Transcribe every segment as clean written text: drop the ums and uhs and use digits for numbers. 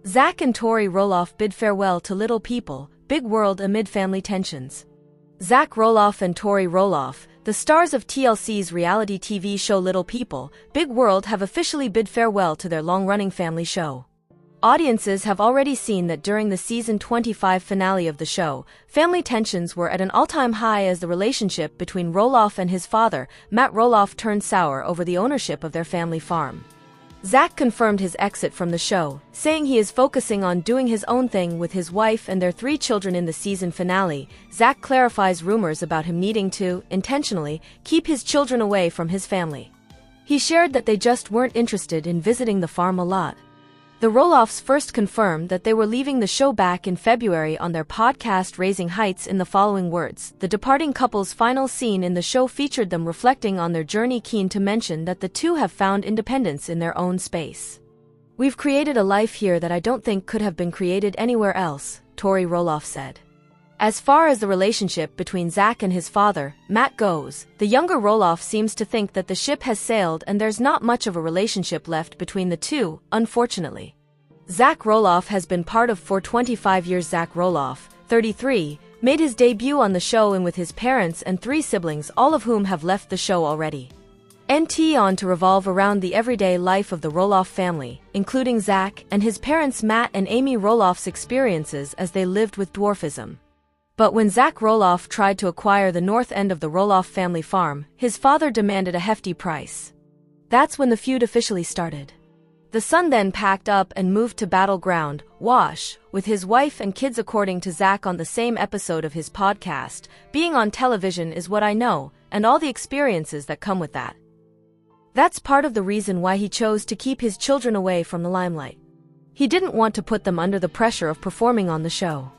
Zach and Tori Roloff bid farewell to Little People, Big World amid family tensions. Zach Roloff and Tori Roloff, the stars of TLC's reality TV show Little People, Big World, have officially bid farewell to their long-running family show. Audiences have already seen that during the season 25 finale of the show, family tensions were at an all-time high as the relationship between Roloff and his father, Matt Roloff, turned sour over the ownership of their family farm. Zach confirmed his exit from the show, saying he is focusing on doing his own thing with his wife and their 3 children in the season finale. Zach clarifies rumors about him needing to, intentionally, keep his children away from his family. He shared that they just weren't interested in visiting the farm a lot. The Roloffs first confirmed that they were leaving the show back in February on their podcast Raising Heights in the following words. The departing couple's final scene in the show featured them reflecting on their journey, keen to mention that the two have found independence in their own space. "We've created a life here that I don't think could have been created anywhere else," Tori Roloff said. As far as the relationship between Zach and his father, Matt, goes, the younger Roloff seems to think that the ship has sailed and there's not much of a relationship left between the two, unfortunately. Zach Roloff has been part of for 25 years. Zach Roloff, 33, made his debut on the show and with his parents and 3 siblings, all of whom have left the show already. NT on to revolve around the everyday life of the Roloff family, including Zach and his parents Matt and Amy Roloff's experiences as they lived with dwarfism. But when Zach Roloff tried to acquire the north end of the Roloff family farm, his father demanded a hefty price. That's when the feud officially started. The son then packed up and moved to Battleground, Wash, with his wife and kids. According to Zach on the same episode of his podcast, "Being on television is what I know, and all the experiences that come with that. That's part of the reason why he chose to keep his children away from the limelight. He didn't want to put them under the pressure of performing on the show."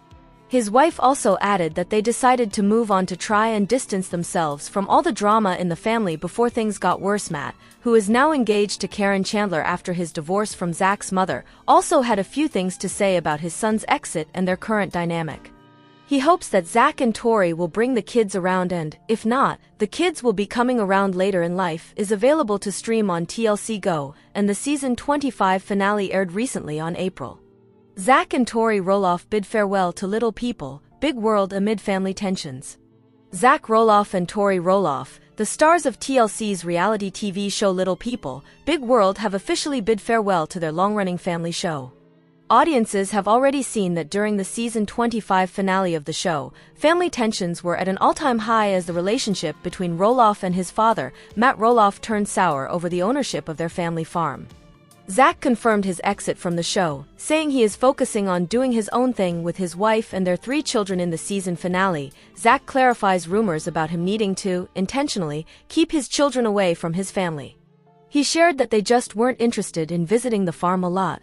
His wife also added that they decided to move on to try and distance themselves from all the drama in the family before things got worse. Matt, who is now engaged to Karen Chandler after his divorce from Zach's mother, also had a few things to say about his son's exit and their current dynamic. He hopes that Zach and Tori will bring the kids around, and, if not, the kids will be coming around later in life. Is available to stream on TLC Go, and the season 25 finale aired recently on April. Zach and Tori Roloff bid farewell to Little People, Big World amid family tensions. Zach Roloff and Tori Roloff, the stars of TLC's reality TV show Little People, Big World, have officially bid farewell to their long-running family show. Audiences have already seen that during the season 25 finale of the show, family tensions were at an all-time high as the relationship between Roloff and his father, Matt Roloff, turned sour over the ownership of their family farm. Zach confirmed his exit from the show, saying he is focusing on doing his own thing with his wife and their 3 children in the season finale. Zach clarifies rumors about him needing to, intentionally, keep his children away from his family. He shared that they just weren't interested in visiting the farm a lot.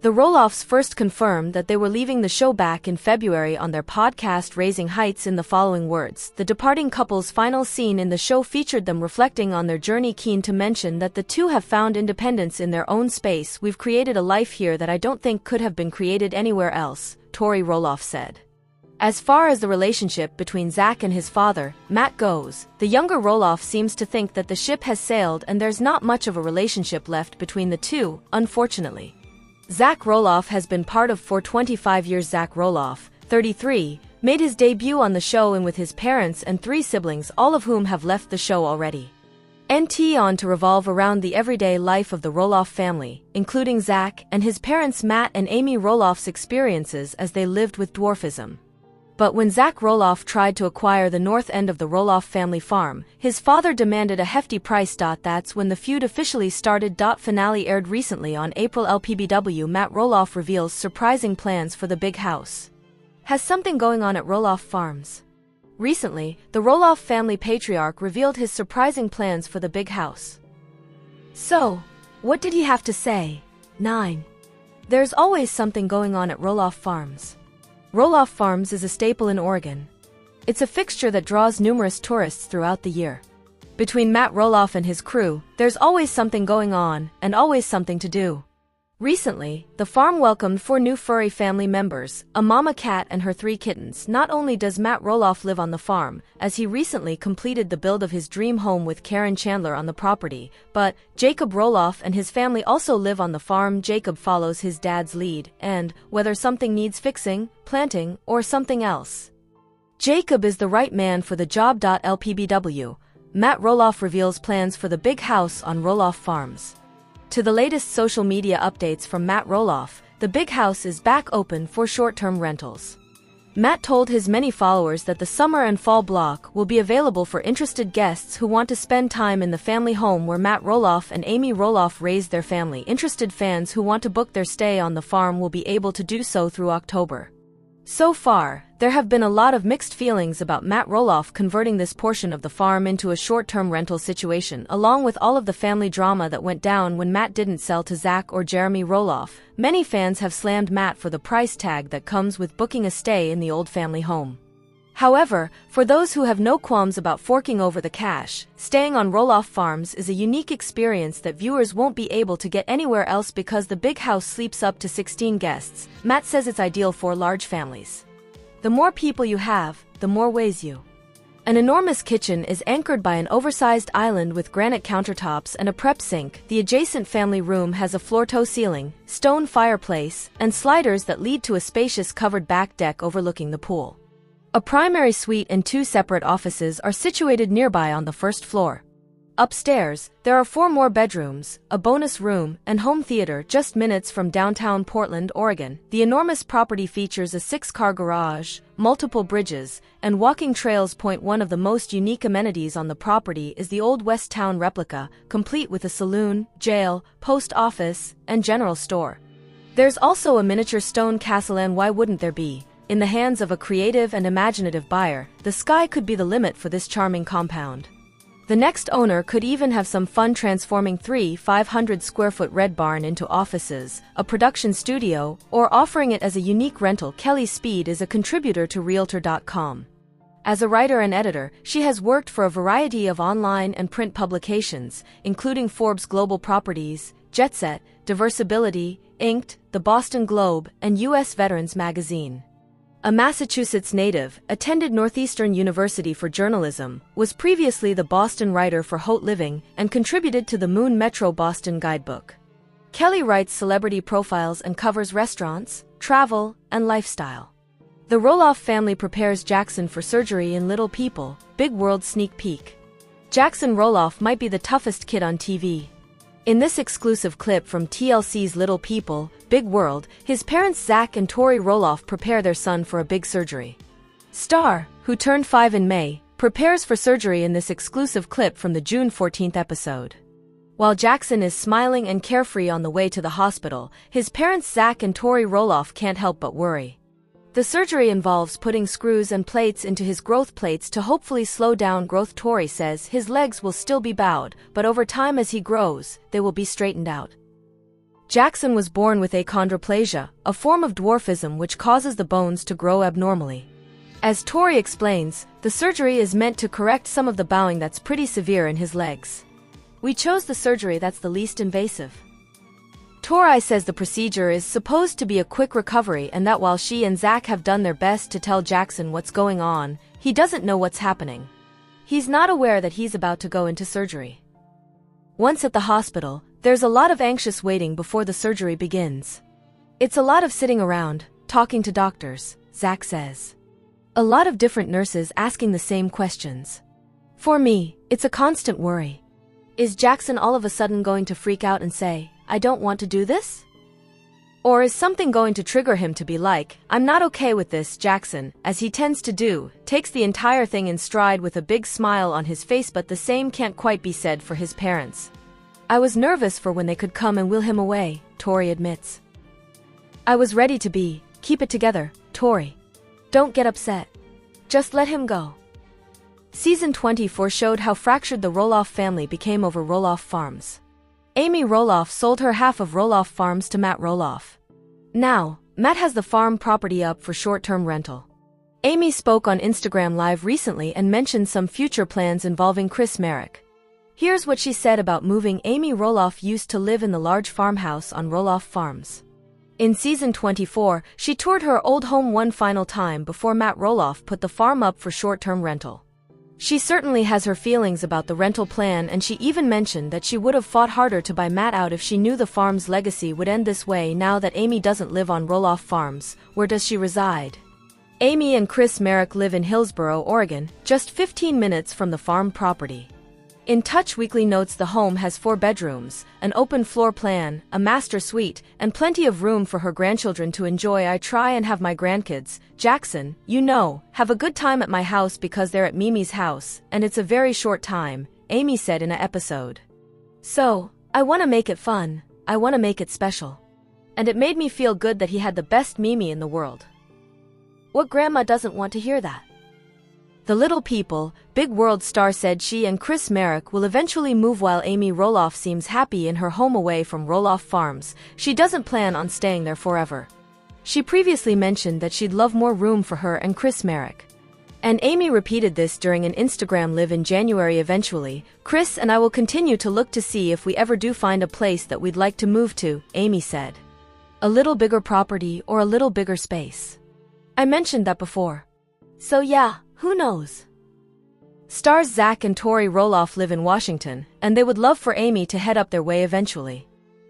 The Roloffs first confirmed that they were leaving the show back in February on their podcast Raising Heights in the following words. The departing couple's final scene in the show featured them reflecting on their journey, keen to mention that the two have found independence in their own space. "We've created a life here that I don't think could have been created anywhere else," Tori Roloff said. As far as the relationship between Zach and his father, Matt, goes, the younger Roloff seems to think that the ship has sailed and there's not much of a relationship left between the two, unfortunately. Zach Roloff has been part of for 25 years. Zach Roloff, 33, made his debut on the show and with his parents and 3 siblings, all of whom have left the show already. NT on to revolve around the everyday life of the Roloff family, including Zach and his parents Matt and Amy Roloff's experiences as they lived with dwarfism. But when Zach Roloff tried to acquire the north end of the Roloff family farm, his father demanded a hefty price. That's when the feud officially started. Finale aired recently on April. LPBW. Matt Roloff reveals surprising plans for the big house. Has something going on at Roloff Farms. Recently, the Roloff family patriarch revealed his surprising plans for the big house. So, what did he have to say? 9. There's always something going on at Roloff Farms. Roloff Farms is a staple in Oregon. It's a fixture that draws numerous tourists throughout the year. Between Matt Roloff and his crew, there's always something going on, and always something to do. Recently, the farm welcomed 4 new furry family members, a mama cat and her 3 kittens. Not only does Matt Roloff live on the farm, as he recently completed the build of his dream home with Karen Chandler on the property, but Jacob Roloff and his family also live on the farm. Jacob follows his dad's lead, and whether something needs fixing, planting, or something else, Jacob is the right man for the job. LPBW, Matt Roloff reveals plans for the big house on Roloff Farms. To the latest social media updates from Matt Roloff, the big house is back open for short-term rentals. Matt told his many followers that the summer and fall block will be available for interested guests who want to spend time in the family home where Matt Roloff and Amy Roloff raised their family. Interested fans who want to book their stay on the farm will be able to do so through October. So far, there have been a lot of mixed feelings about Matt Roloff converting this portion of the farm into a short-term rental situation, along with all of the family drama that went down when Matt didn't sell to Zach or Jeremy Roloff. Many fans have slammed Matt for the price tag that comes with booking a stay in the old family home. However, for those who have no qualms about forking over the cash, staying on Roloff Farms is a unique experience that viewers won't be able to get anywhere else because the big house sleeps up to 16 guests. Matt says it's ideal for large families. The more people you have, the more ways you. An enormous kitchen is anchored by an oversized island with granite countertops and a prep sink. The adjacent family room has a floor-to ceiling, stone fireplace, and sliders that lead to a spacious covered back deck overlooking the pool. A primary suite and 2 separate offices are situated nearby on the first floor. Upstairs, there are 4 more bedrooms, a bonus room, and home theater just minutes from downtown Portland, Oregon. The enormous property features a 6-car garage, multiple bridges, and walking trails. One of the most unique amenities on the property is the Old West Town replica, complete with a saloon, jail, post office, and general store. There's also a miniature stone castle, and why wouldn't there be? In the hands of a creative and imaginative buyer, the sky could be the limit for this charming compound. The next owner could even have some fun transforming 3 500-square-foot Red Barn into offices, a production studio, or offering it as a unique rental. Kelly Speed is a contributor to Realtor.com. As a writer and editor, she has worked for a variety of online and print publications, including Forbes Global Properties, Jet Set, Diversability, Inked, The Boston Globe, and U.S. Veterans Magazine. A Massachusetts native, attended Northeastern University for journalism, was previously the Boston writer for Haute Living, and contributed to the Moon Metro Boston Guidebook. Kelly writes celebrity profiles and covers restaurants, travel, and lifestyle. The Roloff family prepares Jackson for surgery in Little People, Big World sneak peek. Jackson Roloff might be the toughest kid on TV. In this exclusive clip from TLC's Little People, Big World, his parents Zach and Tori Roloff prepare their son for a big surgery. Star, who turned 5 in May, prepares for surgery in this exclusive clip from the June 14th episode. While Jackson is smiling and carefree on the way to the hospital, his parents Zach and Tori Roloff can't help but worry. The surgery involves putting screws and plates into his growth plates to hopefully slow down growth. Tori says his legs will still be bowed, but over time as he grows, they will be straightened out. Jackson was born with achondroplasia, a form of dwarfism which causes the bones to grow abnormally. As Tori explains, the surgery is meant to correct some of the bowing that's pretty severe in his legs. We chose the surgery that's the least invasive. Tori says the procedure is supposed to be a quick recovery and that while she and Zach have done their best to tell Jackson what's going on, he doesn't know what's happening. He's not aware that he's about to go into surgery. Once at the hospital, there's a lot of anxious waiting before the surgery begins. It's a lot of sitting around, talking to doctors, Zach says. A lot of different nurses asking the same questions. For me, it's a constant worry. Is Jackson all of a sudden going to freak out and say, I don't want to do this? Or is something going to trigger him to be like, I'm not okay with this? Jackson, as he tends to do, takes the entire thing in stride with a big smile on his face, but the same can't quite be said for his parents. I was nervous for when they could come and wheel him away, Tori admits. I was ready to be, keep it together, Tori. Don't get upset. Just let him go. Season 24 showed how fractured the Roloff family became over Roloff Farms. Amy Roloff sold her half of Roloff Farms to Matt Roloff. Now, Matt has the farm property up for short-term rental. Amy spoke on Instagram Live recently and mentioned some future plans involving Chris Marek. Here's what she said about moving. Amy Roloff used to live in the large farmhouse on Roloff Farms. In season 24, she toured her old home one final time before Matt Roloff put the farm up for short-term rental. She certainly has her feelings about the rental plan, and she even mentioned that she would have fought harder to buy Matt out if she knew the farm's legacy would end this way. Now that Amy doesn't live on Roloff Farms, where does she reside? Amy and Chris Merrick live in Hillsboro, Oregon, just 15 minutes from the farm property. In Touch Weekly notes the home has 4 bedrooms, an open floor plan, a master suite, and plenty of room for her grandchildren to enjoy. I try and have my grandkids, Jackson, have a good time at my house because they're at Mimi's house, and it's a very short time, Amy said in an episode. So, I want to make it fun, I want to make it special. And it made me feel good that he had the best Mimi in the world. What grandma doesn't want to hear that? The Little People, Big World star said she and Chris Merrick will eventually move. While Amy Roloff seems happy in her home away from Roloff Farms, she doesn't plan on staying there forever. She previously mentioned that she'd love more room for her and Chris Merrick. And Amy repeated this during an Instagram live in January. Eventually, Chris and I will continue to look to see if we ever do find a place that we'd like to move to, Amy said. A little bigger property or a little bigger space. I mentioned that before. So yeah. Who knows? Stars Zach and Tori Roloff live in Washington, and they would love for Amy to head up their way eventually.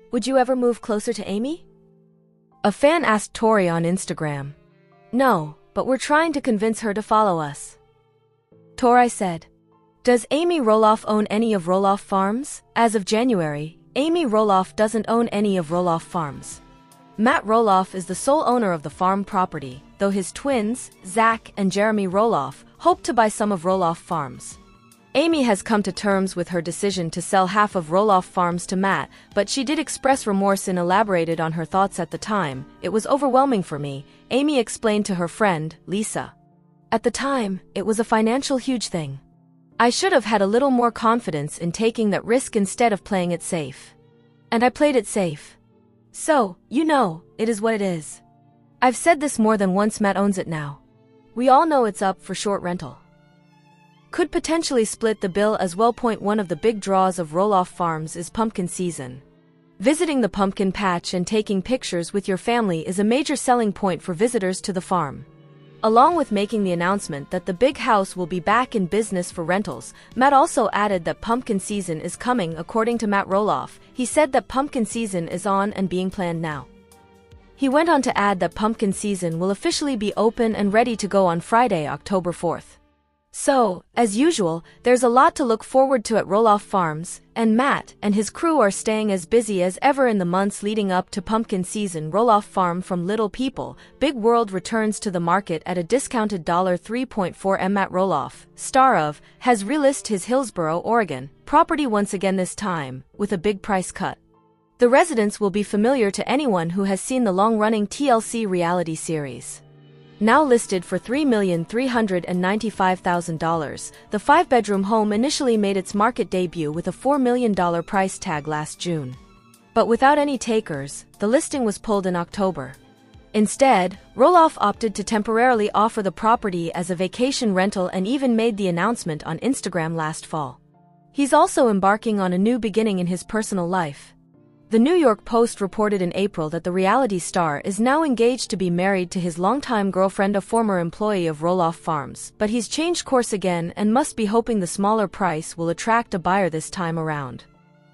Would you ever move closer to Amy? A fan asked Tori on Instagram. No, but we're trying to convince her to follow us. Tori said. Does Amy Roloff own any of Roloff Farms? As of January, Amy Roloff doesn't own any of Roloff Farms. Matt Roloff is the sole owner of the farm property, though his twins, Zach and Jeremy Roloff, hope to buy some of Roloff Farms. Amy has come to terms with her decision to sell half of Roloff Farms to Matt, but she did express remorse and elaborated on her thoughts at the time. It was overwhelming for me, Amy explained to her friend, Lisa. At the time, it was a financial huge thing. I should have had a little more confidence in taking that risk instead of playing it safe. And I played it safe. So, it is what it is. I've said this more than once. Matt owns it now. We all know it's up for short rental. Could potentially split the bill as well. One of the big draws of Roloff Farms is pumpkin season. Visiting the pumpkin patch and taking pictures with your family is a major selling point for visitors to the farm. Along with making the announcement that the big house will be back in business for rentals, Matt also added that pumpkin season is coming. According to Matt Roloff, he said that pumpkin season is on and being planned now. He went on to add that pumpkin season will officially be open and ready to go on Friday, October 4th. So, as usual, there's a lot to look forward to at Roloff Farms, and Matt and his crew are staying as busy as ever in the months leading up to pumpkin season. Roloff Farm from Little People, Big World returns to the market at a discounted $3.4 m. Matt Roloff, star of, has relisted his Hillsboro, Oregon, property once again, this time, with a big price cut. The residence will be familiar to anyone who has seen the long-running TLC reality series. Now listed for $3,395,000, the 5-bedroom home initially made its market debut with a $4 million price tag last June. But without any takers, the listing was pulled in October. Instead, Roloff opted to temporarily offer the property as a vacation rental and even made the announcement on Instagram last fall. He's also embarking on a new beginning in his personal life. The New York Post reported in April that the reality star is now engaged to be married to his longtime girlfriend, a former employee of Roloff Farms, but he's changed course again and must be hoping the smaller price will attract a buyer this time around.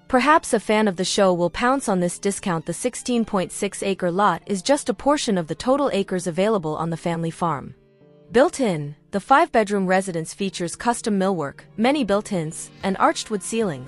Perhaps a fan of the show will pounce on this discount. The 16.6-acre lot is just a portion of the total acres available on the family farm. Built in, the 5-bedroom residence features custom millwork, many built-ins, and arched wood ceilings.